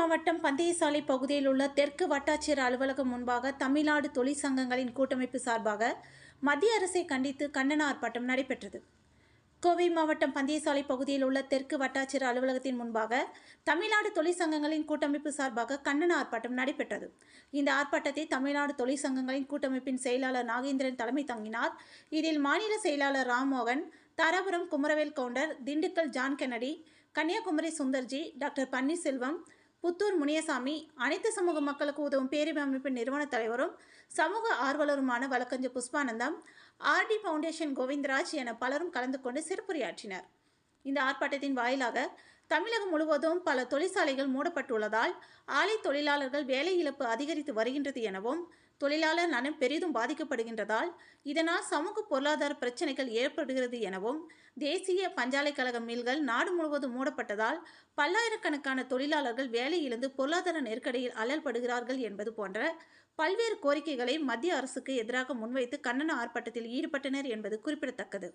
மாவட்டம் பந்தயசாலை பகுதியில் உள்ள தெற்கு வட்டாட்சியர் அலுவலகம் முன்பாக தமிழ்நாடு தொழிற்சங்கங்களின் கூட்டமைப்பு சார்பாக மத்திய அரசை கண்டித்து கண்டன ஆர்ப்பாட்டம் நடைபெற்றது. கோவை மாவட்டம் பந்தயசாலை பகுதியில் உள்ள தெற்கு வட்டாட்சியர் அலுவலகத்தின் முன்பாக தமிழ்நாடு தொழிற்சங்கங்களின் கூட்டமைப்பு சார்பாக கண்டன ஆர்ப்பாட்டம் நடைபெற்றது. இந்த ஆர்ப்பாட்டத்தை தமிழ்நாடு தொழிற்சங்கங்களின் கூட்டமைப்பின் செயலாளர் நாகேந்திரன் தலைமை தாங்கினார். இதில் மாநில செயலாளர் Rammohan, Dharapuram Kumaravel Gounder, Dindigul John Kennedy, Kanyakumari Sundarji, doctor Panneerselvam, Puthur Muniyasamy, அனைத்து சமூக மக்களுக்கு உதவும் பேரவை அமைப்பின் நிறுவன தலைவரும் சமூக ஆர்வலருமான வழக்கறிஞர் புஷ்பானந்தம், ஆர்டி ஃபவுண்டேஷன் கோவிந்தராஜ் என பலரும் கலந்து கொண்டு சிறப்புரையாற்றினர். இந்த ஆர்ப்பாட்டத்தின் வாயிலாக தமிழகம் முழுவதும் பல தொழிற்சாலைகள் மூடப்பட்டுள்ளதால் ஆலை தொழிலாளர்கள் வேலை இழப்பு அதிகரித்து வருகின்றது எனவும், தொழிலாளர் நலன் பெரிதும் பாதிக்கப்படுகின்றதால் இதனால் சமூக பொருளாதார பிரச்சனைகள் ஏற்படுகிறது எனவும், தேசிய பஞ்சாலைக்கழக மில்கள் நாடு முழுவதும் மூடப்பட்டதால் பல்லாயிரக்கணக்கான தொழிலாளர்கள் வேலை இழந்து பொருளாதார நெருக்கடியில் அல்லல்படுகிறார்கள் என்பது போன்ற பல்வேறு கோரிக்கைகளை மத்திய அரசுக்கு எதிராக முன்வைத்து கண்டன ஆர்ப்பாட்டத்தில் ஈடுபட்டனர் என்பது குறிப்பிடத்தக்கது.